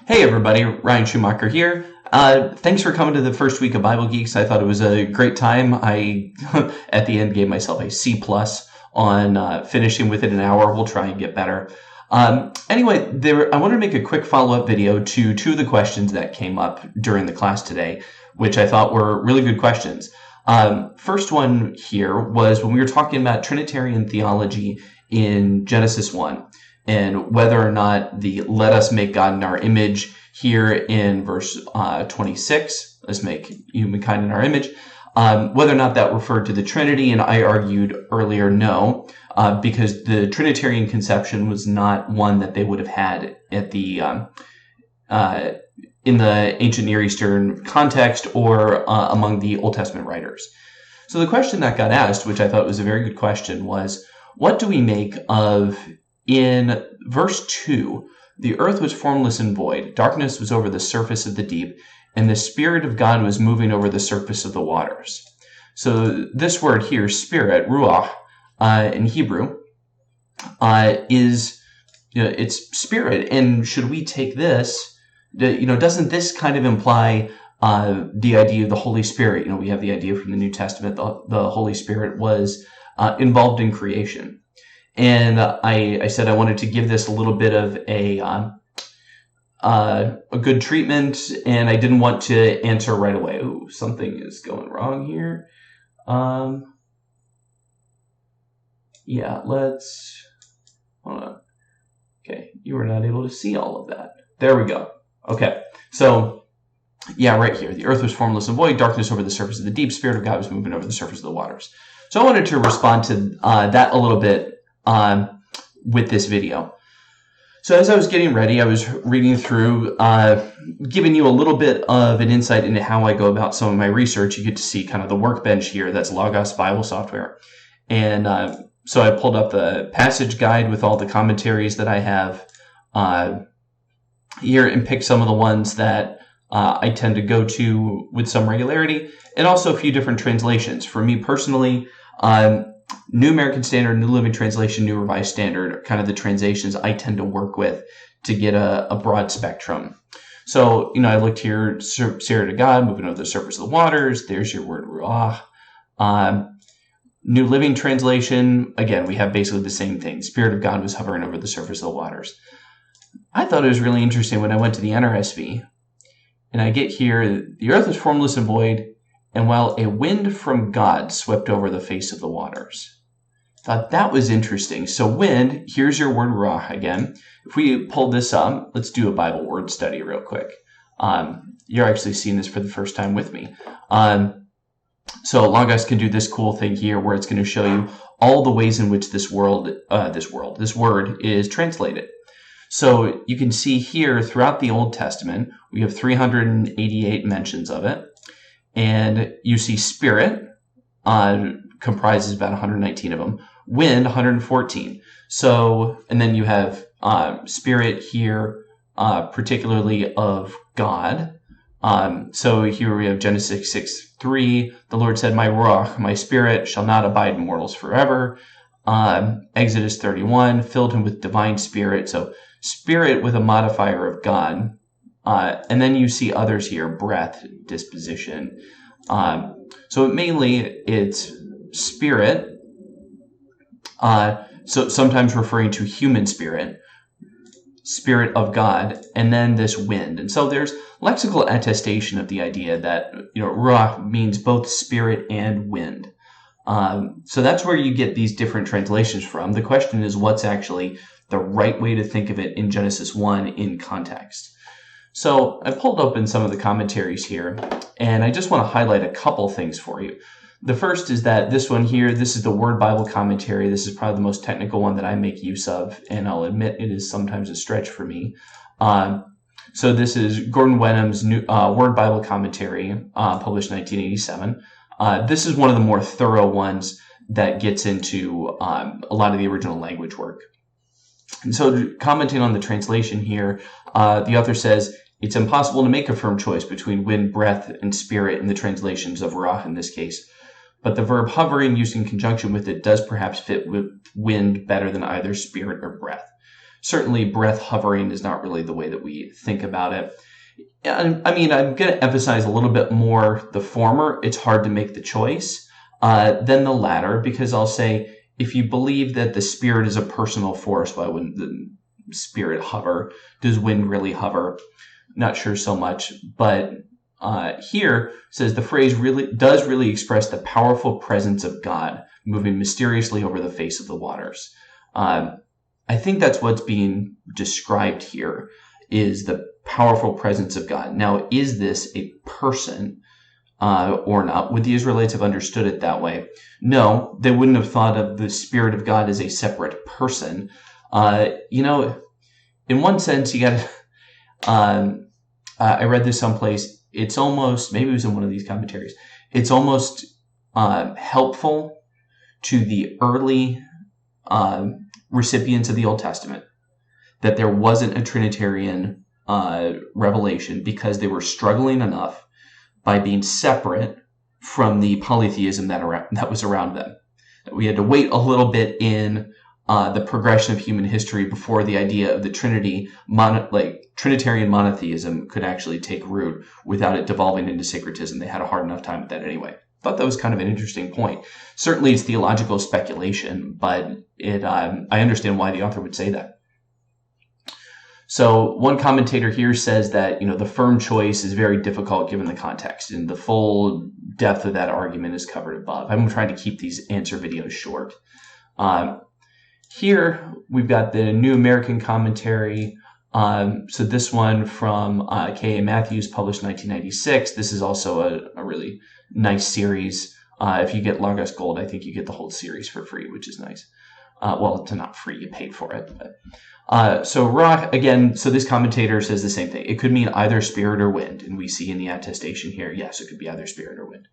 Hey everybody, Ryan Schumacher here. Thanks for coming to the first week of Bible Geeks. I thought it was a great time. I, at the end, gave myself a C+ on finishing within an hour. We'll try and get better. Anyway, I wanted to make a quick follow-up video to two of the questions that came up during the class today, which I thought were really good questions. First one here was when we were talking about Trinitarian theology in Genesis 1. And whether or not the let us make God in our image here in verse 26, let's make humankind in our image, whether or not that referred to the Trinity. And I argued earlier no, because the Trinitarian conception was not one that they would have had at the in the ancient Near Eastern context or among the Old Testament writers. So the question that got asked, which I thought was a very good question, was what do we make of in verse 2, the earth was formless and void, darkness was over the surface of the deep, and the Spirit of God was moving over the surface of the waters. So this word here, spirit, ruach, in Hebrew, is, it's spirit. And should we take this, doesn't this kind of imply the idea of the Holy Spirit? We have the idea from the New Testament, the Holy Spirit was involved in creation. And I said I wanted to give this a little bit of a good treatment, and I didn't want to answer right away. Ooh, something is going wrong here. Let's hold on. Okay, you were not able to see all of that. There we go. Okay, so right here. The earth was formless and void, darkness over the surface of the deep, Spirit of God was moving over the surface of the waters. So I wanted to respond to that a little bit with this video. So as I was getting ready, I was reading through, giving you a little bit of an insight into how I go about some of my research. You get to see kind of the workbench here. That's Logos Bible software. And so I pulled up the passage guide with all the commentaries that I have here and picked some of the ones that I tend to go to with some regularity, and also a few different translations. For me personally, New American Standard, New Living Translation, New Revised Standard are kind of the translations I tend to work with to get a broad spectrum. So, I looked here, Spirit of God, moving over the surface of the waters. There's your word, ruach. New Living Translation, again, we have basically the same thing. Spirit of God was hovering over the surface of the waters. I thought it was really interesting when I went to the NRSV, and I get here, the earth was formless and void, and while a wind from God swept over the face of the waters. Thought that was interesting. So wind, here's your word ruach again. If we pull this up, let's do a Bible word study real quick. You're actually seeing this for the first time with me. So Logos can do this cool thing here where it's going to show you all the ways in which this word is translated. So you can see here throughout the Old Testament, we have 388 mentions of it. And you see spirit comprises about 119 of them. Wind, 114. So, and then you have spirit here, particularly of God. So here we have Genesis 6:3. The Lord said, "My ruach, my spirit, shall not abide in mortals forever." Exodus 31, filled him with divine spirit. So spirit with a modifier of God. And then you see others here, breath, disposition. So mainly it's spirit, so sometimes referring to human spirit, Spirit of God, and then this wind. And so there's lexical attestation of the idea that, ruach means both spirit and wind. So that's where you get these different translations from. The question is, what's actually the right way to think of it in Genesis 1 in context? So I pulled open some of the commentaries here, and I just want to highlight a couple things for you. The first is that this one here, this is the Word Bible Commentary. This is probably the most technical one that I make use of, and I'll admit it is sometimes a stretch for me. So this is Gordon Wenham's new Word Bible Commentary, published in 1987. This is one of the more thorough ones that gets into a lot of the original language work. And so commenting on the translation here, the author says, it's impossible to make a firm choice between wind, breath, and spirit in the translations of ruach in this case. But the verb hovering used in conjunction with it does perhaps fit with wind better than either spirit or breath. certainly breath hovering is not really the way that we think about it. I mean, I'm going to emphasize a little bit more the former. It's hard to make the choice than the latter, because I'll say, if you believe that the Spirit is a personal force, why wouldn't the Spirit hover? Does wind really hover? Not sure so much, but here says the phrase does really express the powerful presence of God moving mysteriously over the face of the waters. I think that's what's being described here, is the powerful presence of God. Now, is this a person or not? Would the Israelites have understood it that way? No, they wouldn't have thought of the Spirit of God as a separate person. In one sense, you got to... I read this someplace. It's almost, maybe it was in one of these commentaries, it's almost helpful to the early recipients of the Old Testament that there wasn't a Trinitarian revelation, because they were struggling enough by being separate from the polytheism that was around them. We had to wait a little bit in the progression of human history before the idea of the Trinity, Trinitarian monotheism, could actually take root without it devolving into syncretism. They had a hard enough time with that anyway. Thought that was kind of an interesting point. Certainly it's theological speculation, but I understand why the author would say that. So one commentator here says that, the firm choice is very difficult given the context, and the full depth of that argument is covered above. I'm trying to keep these answer videos short. Here we've got the New American Commentary. So this one from K.A. Matthews, published 1996. This is also a really nice series. If you get Logos Gold, I think you get the whole series for free, which is nice. Well, it's not free, you paid for it. But, so this commentator says the same thing. It could mean either spirit or wind. And we see in the attestation here, yes, it could be either spirit or wind.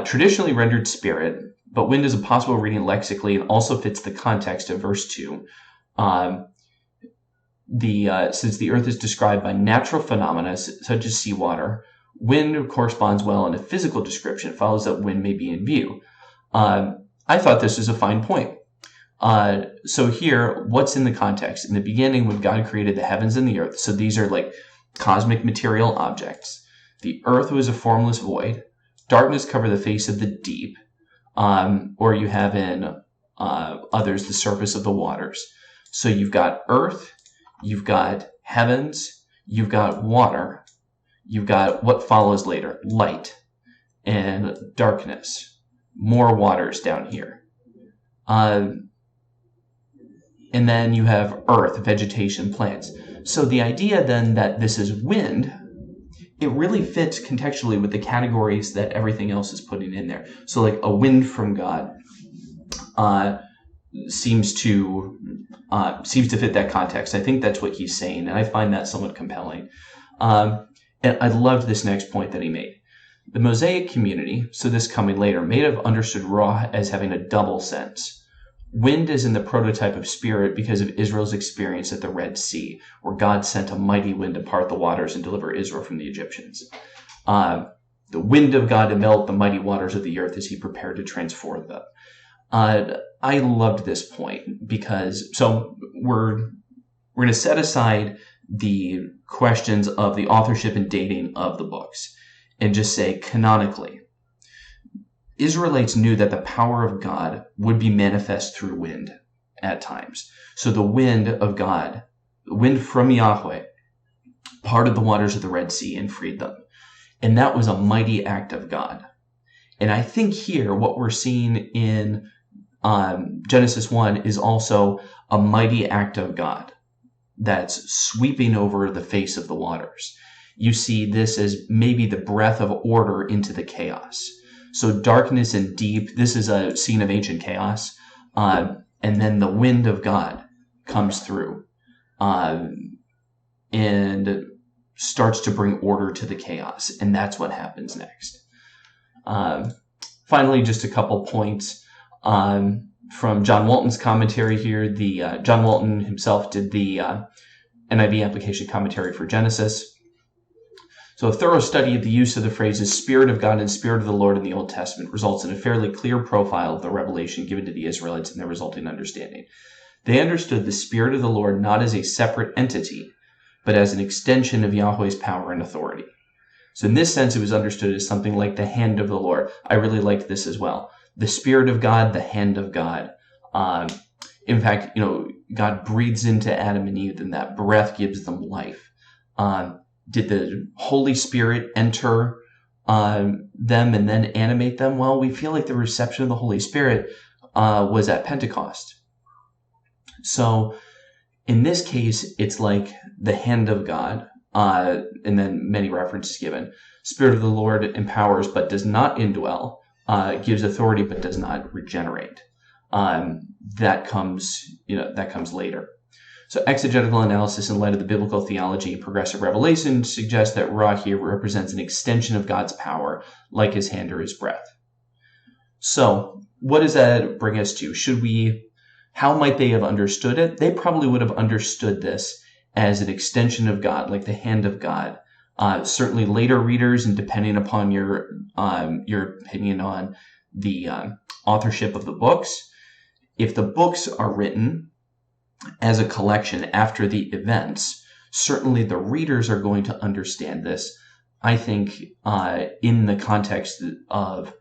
Traditionally rendered spirit, but wind is a possible reading lexically and also fits the context of verse 2. Since the earth is described by natural phenomena such as seawater, wind corresponds well in a physical description. It follows that wind may be in view. I thought this was a fine point. So here, what's in the context? In the beginning, when God created the heavens and the earth, so these are like cosmic material objects. The earth was a formless void. Darkness covered the face of the deep, or you have in others the surface of the waters. So you've got earth, you've got heavens, you've got water, you've got what follows later, light and darkness, more waters down here. And then you have earth, vegetation, plants. So the idea then that this is wind, it really fits contextually with the categories that everything else is putting in there. So like a wind from God seems to fit that context. I think that's what he's saying, and I find that somewhat compelling. And I loved this next point that he made. The Mosaic community, so this coming later, may have understood Ruach as having a double sense. Wind is in the prototype of spirit because of Israel's experience at the Red Sea, where God sent a mighty wind to part the waters and deliver Israel from the Egyptians. The wind of God to melt the mighty waters of the earth as he prepared to transform them. I loved this point because, so we're going to set aside the questions of the authorship and dating of the books and just say canonically, Israelites knew that the power of God would be manifest through wind at times. So the wind of God, the wind from Yahweh, parted the waters of the Red Sea and freed them. And that was a mighty act of God. And I think here what we're seeing in Genesis 1 is also a mighty act of God that's sweeping over the face of the waters. You see this as maybe the breath of order into the chaos. So darkness and deep, this is a scene of ancient chaos. And then the wind of God comes through and starts to bring order to the chaos. And that's what happens next. Finally, just a couple points from John Walton's commentary here. John Walton himself did the NIV application commentary for Genesis. So a thorough study of the use of the phrases Spirit of God and Spirit of the Lord in the Old Testament results in a fairly clear profile of the revelation given to the Israelites and their resulting understanding. They understood the Spirit of the Lord not as a separate entity, but as an extension of Yahweh's power and authority. So in this sense, it was understood as something like the hand of the Lord. I really liked this as well. The Spirit of God, the hand of God. In fact, God breathes into Adam and Eve, and that breath gives them life. Did the Holy Spirit enter them and then animate them? Well, we feel like the reception of the Holy Spirit was at Pentecost. So in this case, it's like the hand of God, and then many references given. Spirit of the Lord empowers but does not indwell, gives authority but does not regenerate. That comes later. So exegetical analysis in light of the biblical theology and progressive revelation suggests that Ra here represents an extension of God's power, like his hand or his breath. So what does that bring us to? How might they have understood it? They probably would have understood this as an extension of God, like the hand of God. Certainly later readers, and depending upon your opinion on the authorship of the books, if the books are written as a collection after the events, certainly the readers are going to understand this, I think, in the context of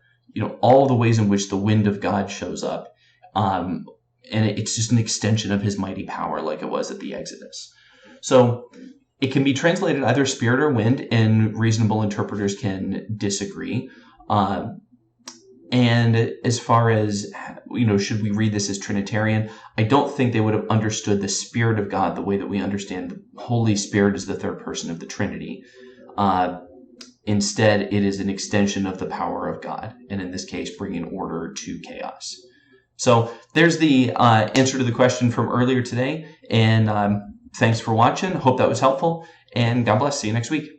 all the ways in which the wind of God shows up. And it's just an extension of his mighty power like it was at the Exodus. So it can be translated either spirit or wind, and reasonable interpreters can disagree. And as far as, should we read this as Trinitarian? I don't think they would have understood the Spirit of God the way that we understand the Holy Spirit as the third person of the Trinity. Instead, it is an extension of the power of God, and in this case, bringing order to chaos. So there's the answer to the question from earlier today, and thanks for watching. Hope that was helpful, and God bless. See you next week.